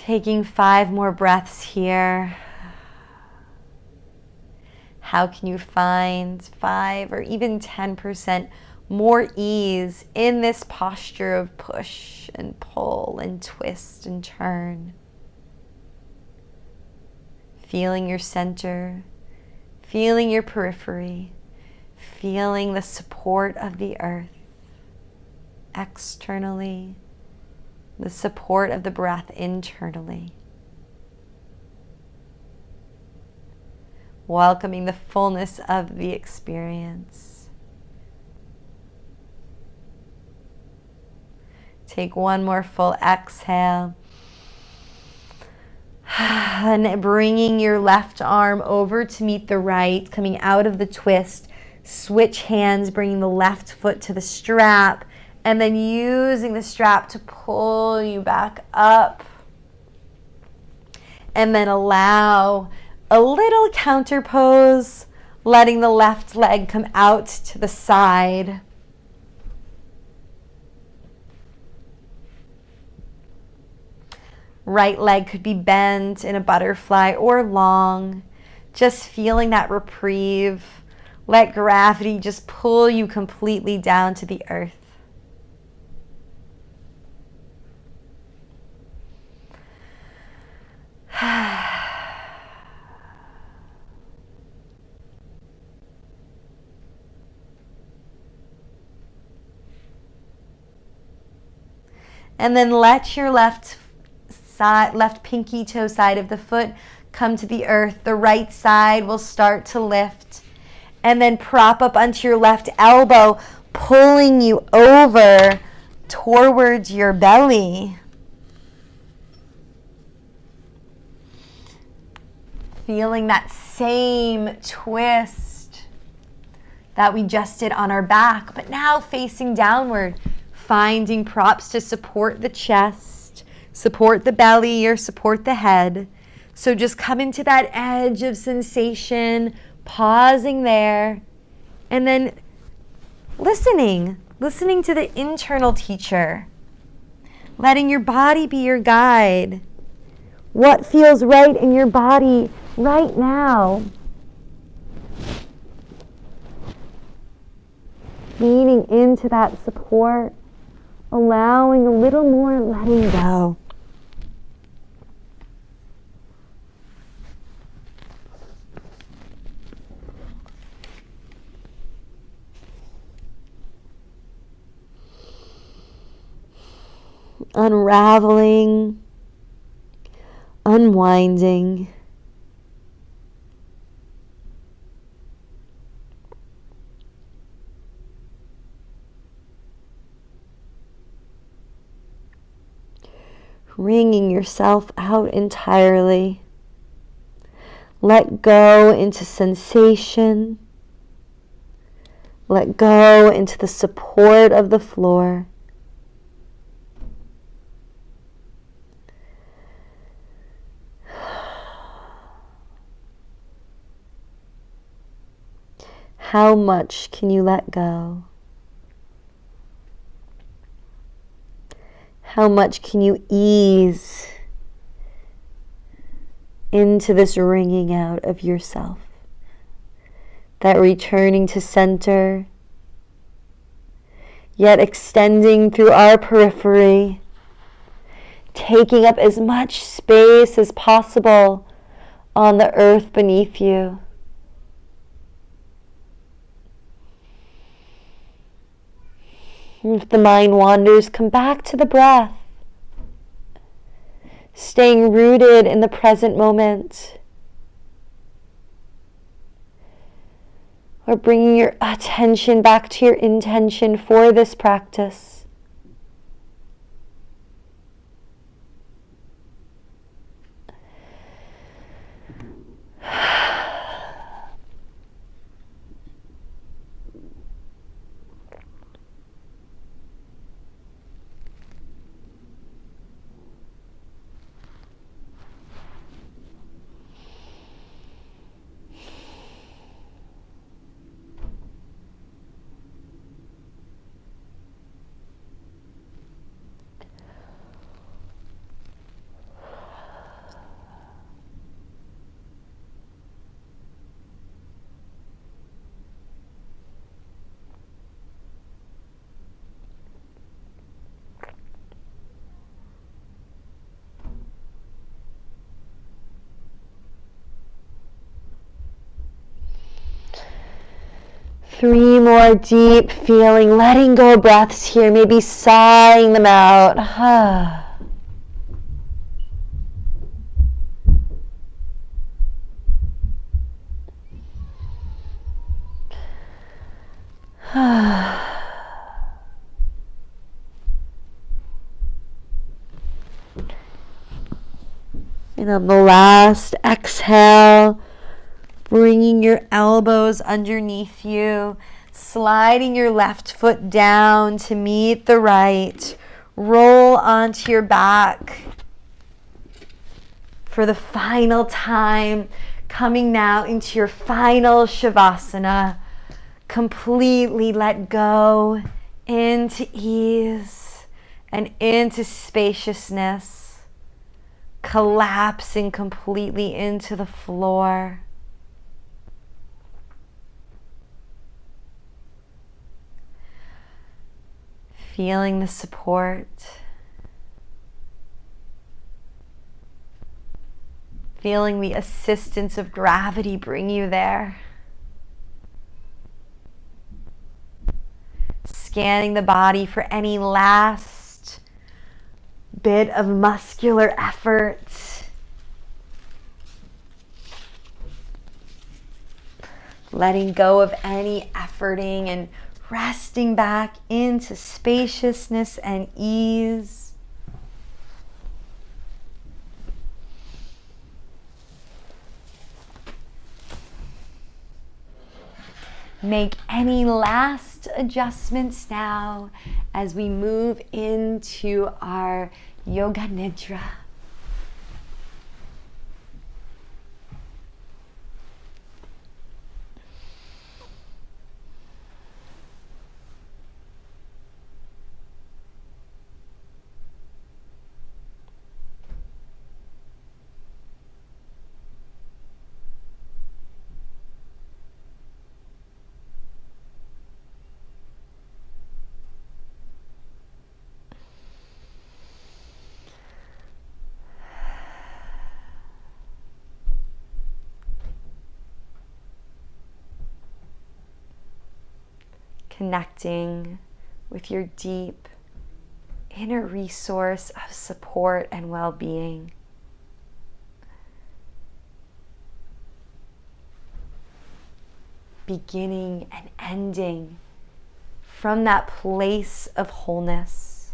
Taking 5 more breaths here. How can you find 5 or even 10% more ease in this posture of push and pull and twist and turn? Feeling your center, feeling your periphery, feeling the support of the earth externally, the support of the breath internally. Welcoming the fullness of the experience. Take one more full exhale. And bringing your left arm over to meet the right, coming out of the twist. Switch hands, bringing the left foot to the strap, and then using the strap to pull you back up. And then allow a little counter pose, letting the left leg come out to the side. Right leg could be bent in a butterfly or long. Just feeling that reprieve. Let gravity just pull you completely down to the earth. And then let your left pinky toe side of the foot come to the earth. The right side will start to lift. And then prop up onto your left elbow, pulling you over towards your belly. Feeling that same twist that we just did on our back, but now facing downward. Finding props to support the chest, support the belly, or support the head. So just come into that edge of sensation, pausing there, and then listening to the internal teacher, letting your body be your guide. What feels right in your body right now? Leaning into that support. Allowing a little more letting go. Unraveling, unwinding. Wringing yourself out entirely. Let go into sensation. Let go into the support of the floor. How much can you let go? How much can you ease into this wringing out of yourself? That returning to center, yet extending through our periphery, taking up as much space as possible on the earth beneath you. If the mind wanders, come back to the breath. Staying rooted in the present moment. Or bringing your attention back to your intention for this practice. 3 more deep feeling, letting go breaths here, maybe sighing them out. And on the last exhale, bringing your elbows underneath you, sliding your left foot down to meet the right. Roll onto your back for the final time, coming now into your final Shavasana. Completely let go into ease and into spaciousness. Collapsing completely into the floor. Feeling the support. Feeling the assistance of gravity bring you there. Scanning the body for any last bit of muscular effort. Letting go of any efforting and resting back into spaciousness and ease. Make any last adjustments now as we move into our Yoga Nidra. Connecting with your deep inner resource of support and well-being. Beginning and ending from that place of wholeness.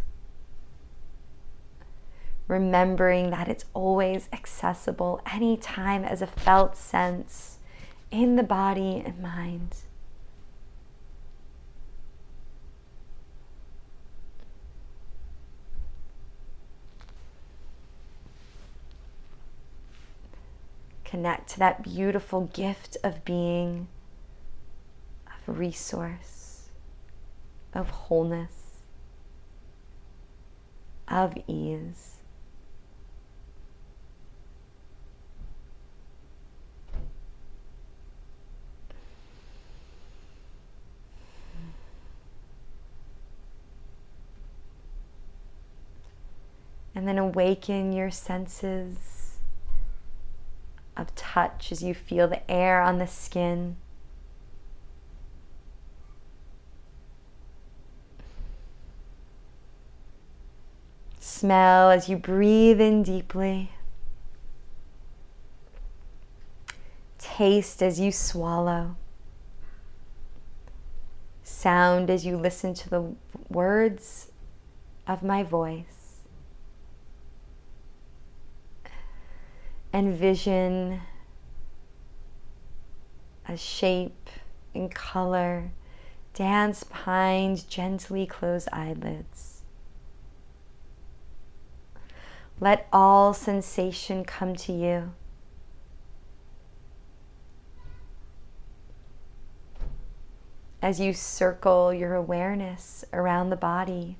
Remembering that it's always accessible anytime as a felt sense in the body and mind. Connect to that beautiful gift of being, of resource, of wholeness, of ease. And then awaken your senses of touch as you feel the air on the skin. Smell as you breathe in deeply. Taste as you swallow. Sound as you listen to the words of my voice. Envision a shape and color. Dance behind gently closed eyelids. Let all sensation come to you. As you circle your awareness around the body,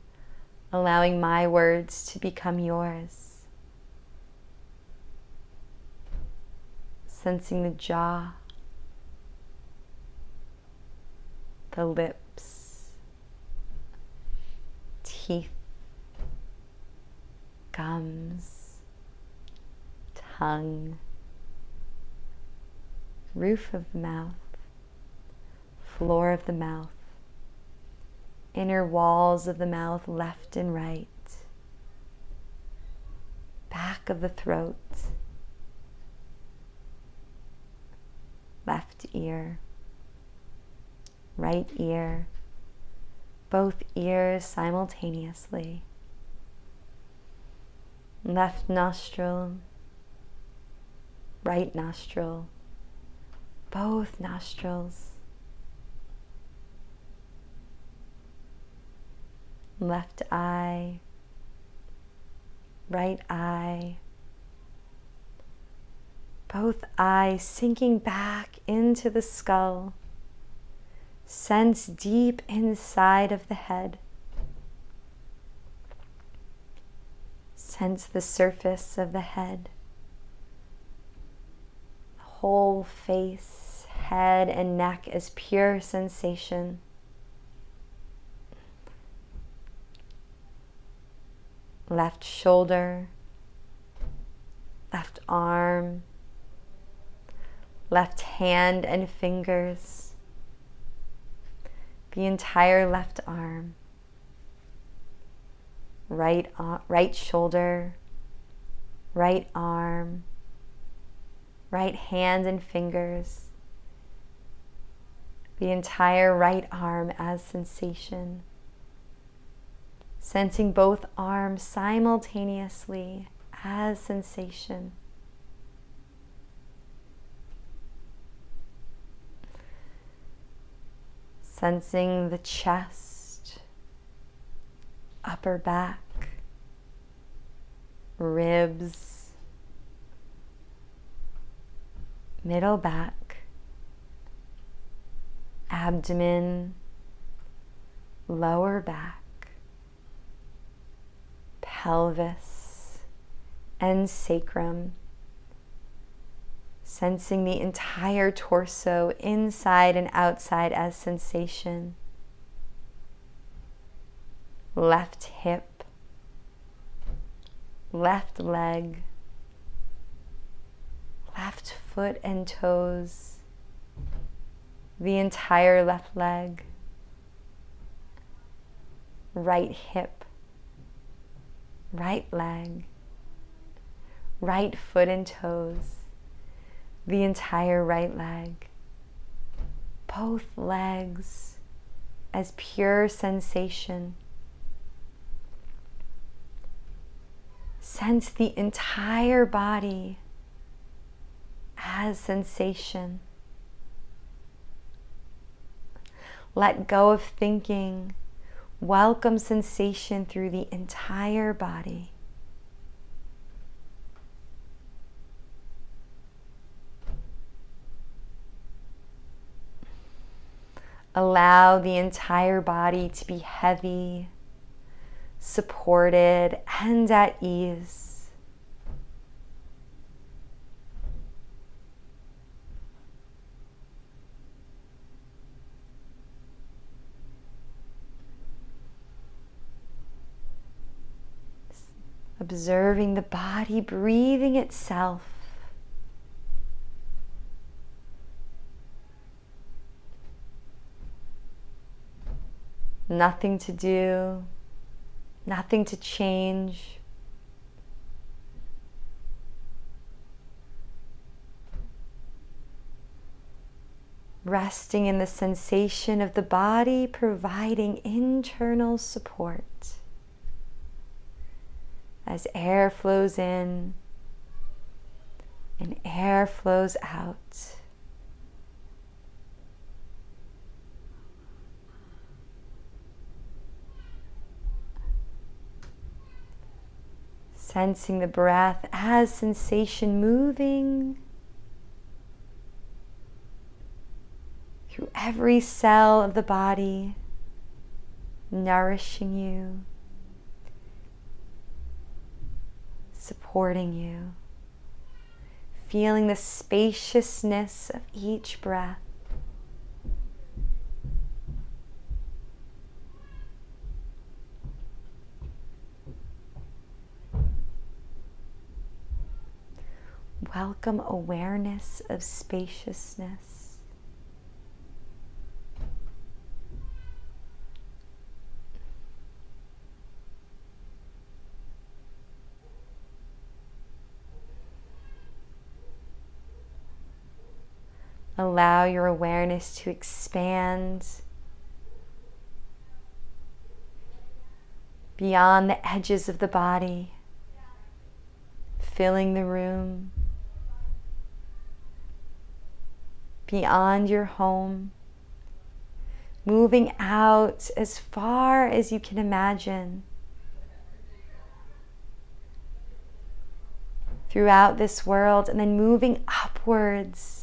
allowing my words to become yours. Sensing the jaw, the lips, teeth, gums, tongue, roof of the mouth, floor of the mouth, inner walls of the mouth, left and right, back of the throat, left ear, right ear, both ears simultaneously, left nostril, right nostril, both nostrils, left eye, right eye, both eyes sinking back into the skull. Sense deep inside of the head. Sense the surface of the head. The whole face, head, and neck as pure sensation. Left shoulder, left arm, left hand and fingers. The entire left arm, right shoulder, right arm, right hand and fingers, the entire right arm as sensation, sensing both arms simultaneously as sensation. Sensing the chest, upper back, ribs, middle back, abdomen, lower back, pelvis, and sacrum. Sensing the entire torso inside and outside as sensation. Left hip, left leg, left foot and toes, the entire left leg, right hip, right leg, right foot and toes, the entire right leg, both legs as pure sensation. Sense the entire body as sensation. Let go of thinking. Welcome sensation through the entire body. Allow the entire body to be heavy, supported, and at ease. Observing the body breathing itself. Nothing to do, nothing to change. Resting in the sensation of the body providing internal support. As air flows in and air flows out. Sensing the breath as sensation moving through every cell of the body, nourishing you, supporting you, feeling the spaciousness of each breath. Welcome awareness of spaciousness. Allow your awareness to expand beyond the edges of the body, filling the room, beyond your home, moving out as far as you can imagine throughout this world, and then moving upwards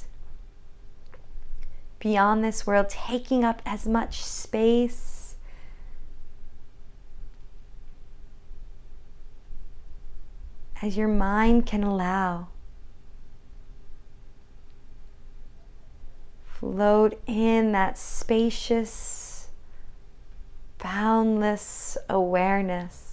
beyond this world, taking up as much space as your mind can allow. Float in that spacious, boundless awareness.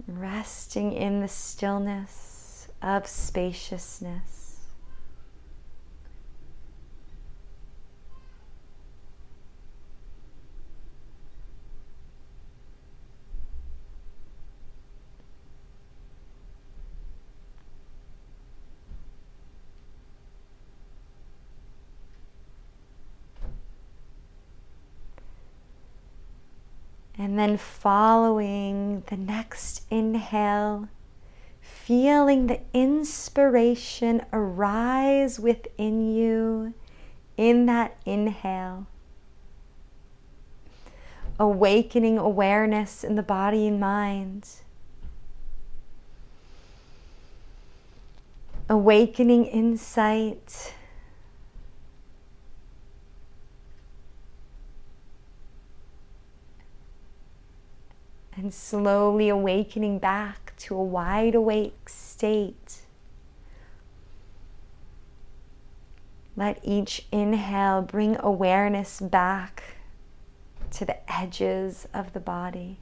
Resting in the stillness of spaciousness. And then following the next inhale, feeling the inspiration arise within you in that inhale. Awakening awareness in the body and mind. Awakening insight. And slowly awakening back to a wide awake state. Let each inhale bring awareness back to the edges of the body.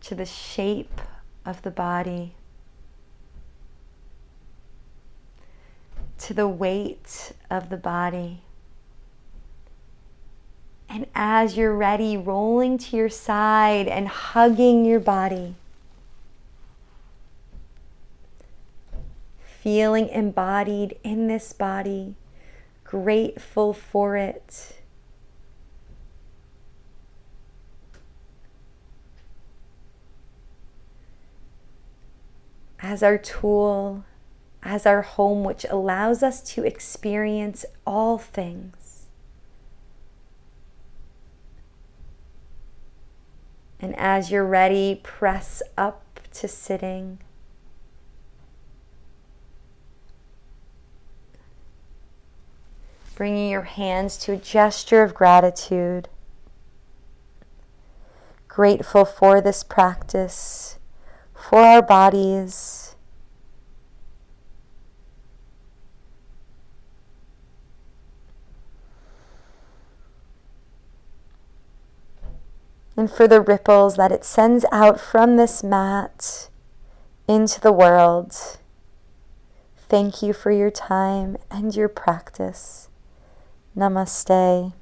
To the shape of the body. To the weight of the body. And as you're ready, rolling to your side and hugging your body. Feeling embodied in this body, grateful for it. As our tool, as our home, which allows us to experience all things. And as you're ready, press up to sitting. Bringing your hands to a gesture of gratitude. Grateful for this practice, for our bodies. And for the ripples that it sends out from this mat into the world. Thank you for your time and your practice. Namaste.